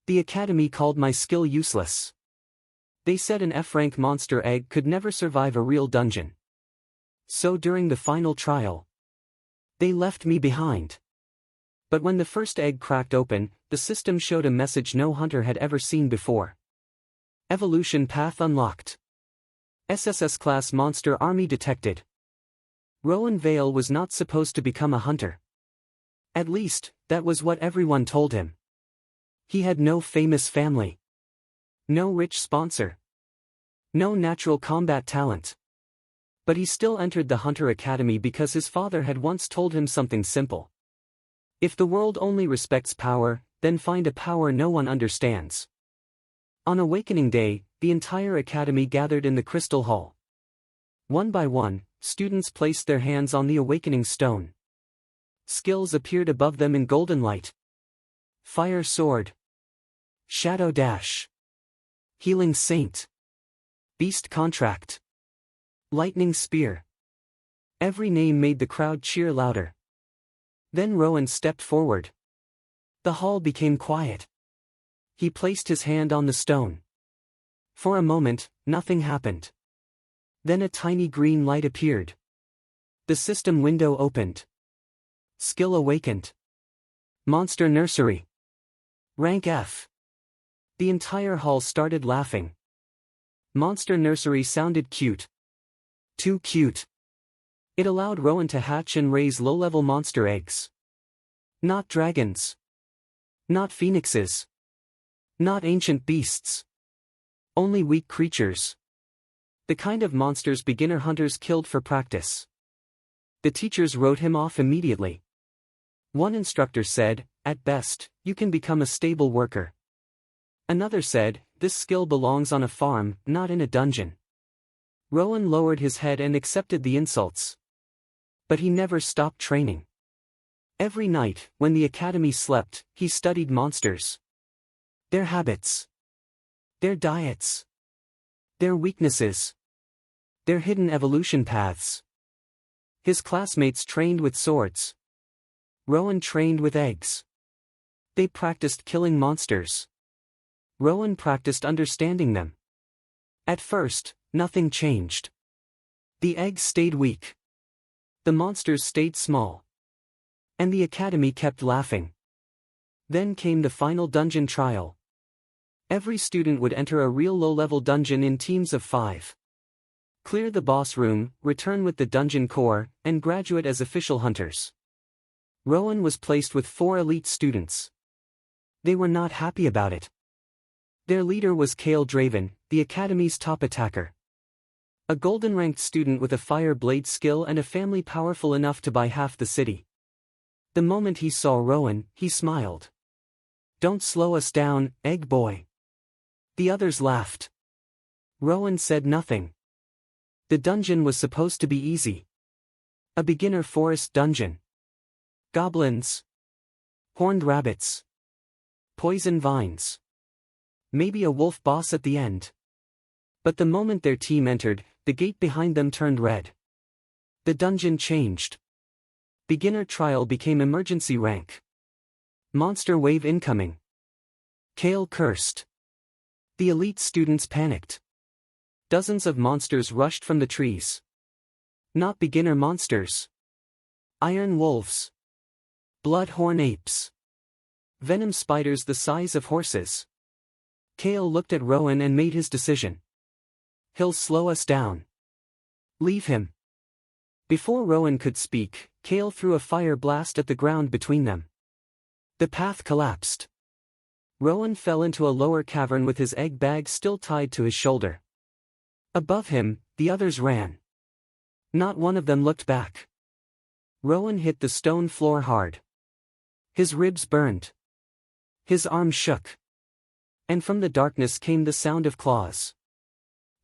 The academy called my skill useless. They said an F-rank monster egg could never survive a real dungeon. So during the final trial, they left me behind. But when the first egg cracked open, the system showed a message no hunter had ever seen before. Evolution path unlocked. SSS class monster army detected. Rowan Vale was not supposed to become a hunter. At least, that was what everyone told him. He had no famous family. No rich sponsor. No natural combat talent. But he still entered the Hunter Academy because his father had once told him something simple. If the world only respects power, then find a power no one understands. On Awakening Day, the entire academy gathered in the Crystal Hall. One by one, students placed their hands on the Awakening Stone. Skills appeared above them in golden light. Fire Sword. Shadow Dash. Healing Saint. Beast Contract. Lightning Spear. Every name made the crowd cheer louder. Then Rowan stepped forward. The hall became quiet. He placed his hand on the stone. For a moment, nothing happened. Then a tiny green light appeared. The system window opened. Skill awakened. Monster Nursery. Rank F. The entire hall started laughing. Monster Nursery sounded cute. Too cute. It allowed Rowan to hatch and raise low-level monster eggs. Not dragons. Not phoenixes. Not ancient beasts. Only weak creatures. The kind of monsters beginner hunters killed for practice. The teachers wrote him off immediately. One instructor said, "At best, you can become a stable worker." Another said, "This skill belongs on a farm, not in a dungeon." Rowan lowered his head and accepted the insults. But he never stopped training. Every night, when the academy slept, he studied monsters. Their habits. Their diets. Their weaknesses. Their hidden evolution paths. His classmates trained with swords. Rowan trained with eggs. They practiced killing monsters. Rowan practiced understanding them. At first, nothing changed. The eggs stayed weak. The monsters stayed small. And the academy kept laughing. Then came the final dungeon trial. Every student would enter a real low-level dungeon in teams of 5. Clear the boss room, return with the dungeon core, and graduate as official hunters. Rowan was placed with 4 elite students. They were not happy about it. Their leader was Kale Draven, the academy's top attacker. A golden-ranked student with a fire blade skill and a family powerful enough to buy half the city. The moment he saw Rowan, he smiled. "Don't slow us down, Egg Boy." The others laughed. Rowan said nothing. The dungeon was supposed to be easy. A beginner forest dungeon. Goblins. Horned rabbits. Poison vines. Maybe a wolf boss at the end. But the moment their team entered, the gate behind them turned red. The dungeon changed. Beginner trial became emergency rank. Monster wave incoming. Kale cursed. The elite students panicked. Dozens of monsters rushed from the trees. Not beginner monsters. Iron wolves. Bloodhorn apes. Venom spiders the size of horses. Kale looked at Rowan and made his decision. "He'll slow us down. Leave him." Before Rowan could speak, Kale threw a fire blast at the ground between them. The path collapsed. Rowan fell into a lower cavern with his egg bag still tied to his shoulder. Above him, the others ran. Not one of them looked back. Rowan hit the stone floor hard. His ribs burned. His arms shook. And from the darkness came the sound of claws.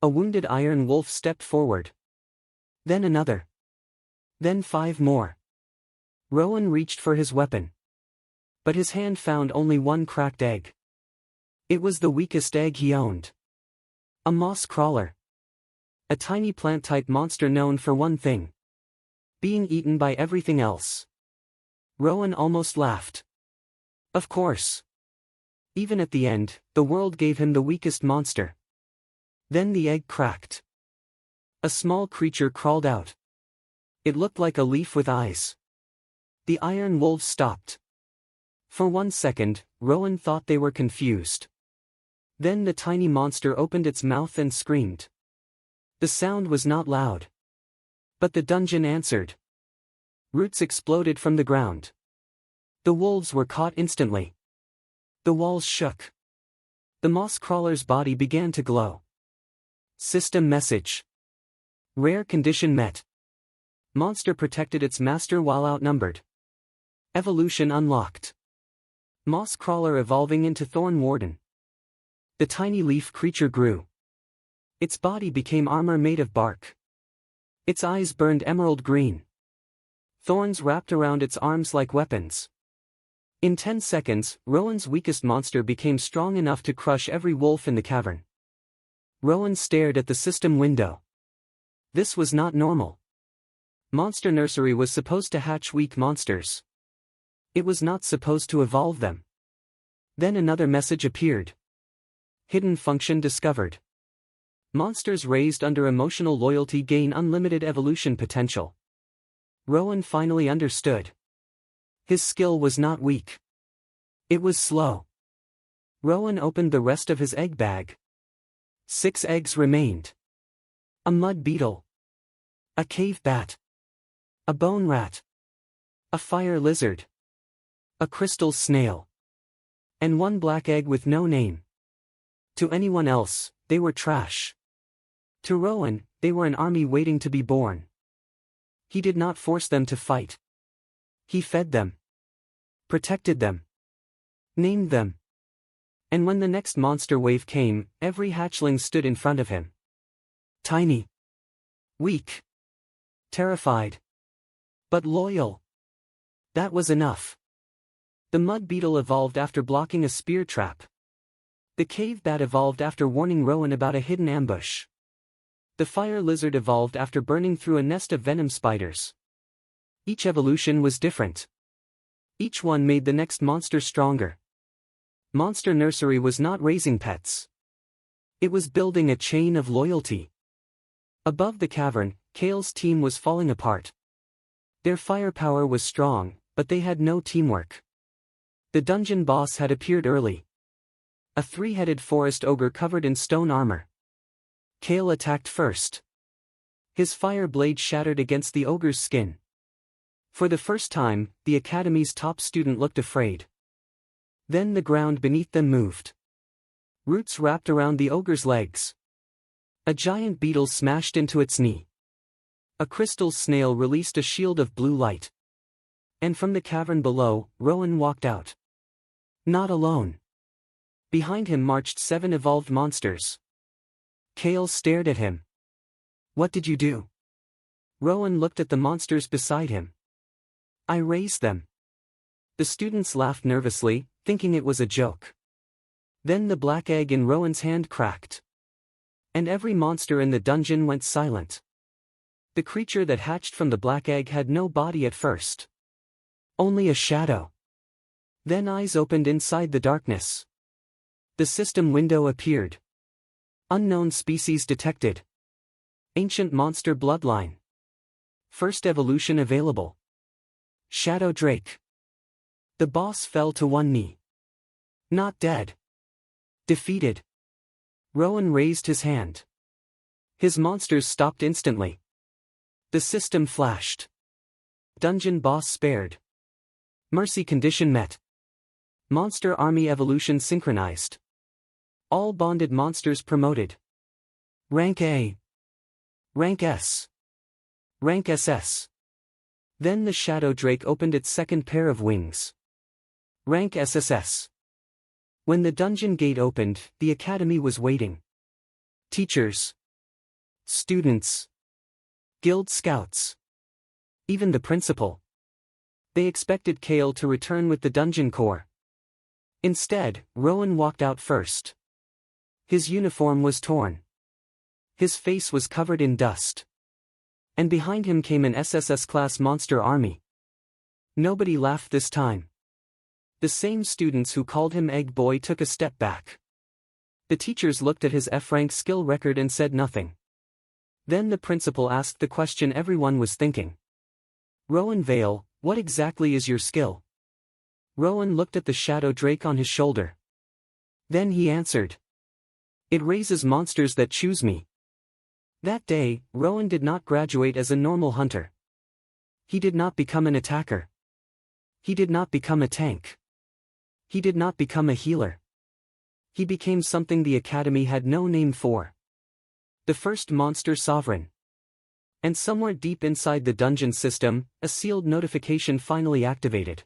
A wounded iron wolf stepped forward. Then another. Then 5 more. Rowan reached for his weapon. But his hand found only one cracked egg. It was the weakest egg he owned. A moss crawler. A tiny plant-type monster known for one thing. Being eaten by everything else. Rowan almost laughed. Of course. Even at the end, the world gave him the weakest monster. Then the egg cracked. A small creature crawled out. It looked like a leaf with eyes. The iron wolves stopped. For 1 second, Rowan thought they were confused. Then the tiny monster opened its mouth and screamed. The sound was not loud. But the dungeon answered. Roots exploded from the ground. The wolves were caught instantly. The walls shook. The moss crawler's body began to glow. System message. Rare condition met. Monster protected its master while outnumbered. Evolution unlocked. Moss crawler evolving into thorn warden. The tiny leaf creature grew. Its body became armor made of bark. Its eyes burned emerald green. Thorns wrapped around its arms like weapons. In 10 seconds, Rowan's weakest monster became strong enough to crush every wolf in the cavern. Rowan stared at the system window. This was not normal. Monster Nursery was supposed to hatch weak monsters. It was not supposed to evolve them. Then another message appeared. Hidden function discovered. Monsters raised under emotional loyalty gain unlimited evolution potential. Rowan finally understood. His skill was not weak. It was slow. Rowan opened the rest of his egg bag. 6 eggs remained. A mud beetle. A cave bat. A bone rat. A fire lizard. A crystal snail. And 1 black egg with no name. To anyone else, they were trash. To Rowan, they were an army waiting to be born. He did not force them to fight. He fed them. Protected them. Named them. And when the next monster wave came, every hatchling stood in front of him. Tiny. Weak. Terrified. But loyal. That was enough. The mud beetle evolved after blocking a spear trap. The cave bat evolved after warning Rowan about a hidden ambush. The fire lizard evolved after burning through a nest of venom spiders. Each evolution was different. Each one made the next monster stronger. Monster Nursery was not raising pets. It was building a chain of loyalty. Above the cavern, Kale's team was falling apart. Their firepower was strong, but they had no teamwork. The dungeon boss had appeared early. A 3-headed forest ogre covered in stone armor. Kale attacked first. His fire blade shattered against the ogre's skin. For the first time, the academy's top student looked afraid. Then the ground beneath them moved. Roots wrapped around the ogre's legs. A giant beetle smashed into its knee. A crystal snail released a shield of blue light. And from the cavern below, Rowan walked out. Not alone. Behind him marched 7 evolved monsters. Kale stared at him. What did you do? Rowan looked at the monsters beside him. I raised them. The students laughed nervously, thinking it was a joke. Then the black egg in Rowan's hand cracked. And every monster in the dungeon went silent. The creature that hatched from the black egg had no body at first. Only a shadow. Then eyes opened inside the darkness. The system window appeared. Unknown species detected. Ancient monster bloodline. First evolution available. Shadow Drake. The boss fell to one knee. Not dead. Defeated. Rowan raised his hand. His monsters stopped instantly. The system flashed. Dungeon boss spared. Mercy condition met. Monster army evolution synchronized. All bonded monsters promoted. Rank A. Rank S. Rank SS. Then the Shadow Drake opened its second pair of wings. Rank SSS. When the dungeon gate opened, the academy was waiting. Teachers. Students. Guild scouts. Even the principal. They expected Kale to return with the dungeon core. Instead, Rowan walked out first. His uniform was torn. His face was covered in dust. And behind him came an SSS-class monster army. Nobody laughed this time. The same students who called him Egg Boy took a step back. The teachers looked at his F-rank skill record and said nothing. Then the principal asked the question everyone was thinking. Rowan Vale, what exactly is your skill? Rowan looked at the shadow drake on his shoulder. Then he answered. It raises monsters that choose me. That day, Rowan did not graduate as a normal hunter. He did not become an attacker. He did not become a tank. He did not become a healer. He became something the academy had no name for. The first monster sovereign. And somewhere deep inside the dungeon system, a sealed notification finally activated.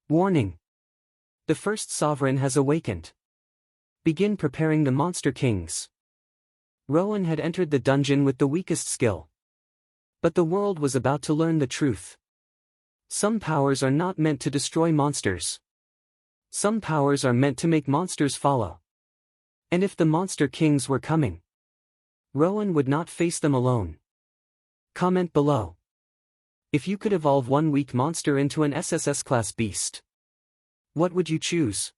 Warning. The first sovereign has awakened. Begin preparing the monster kings. Rowan had entered the dungeon with the weakest skill. But the world was about to learn the truth. Some powers are not meant to destroy monsters. Some powers are meant to make monsters follow. And if the monster kings were coming, Rowan would not face them alone. Comment below. If you could evolve one weak monster into an SSS class beast, what would you choose?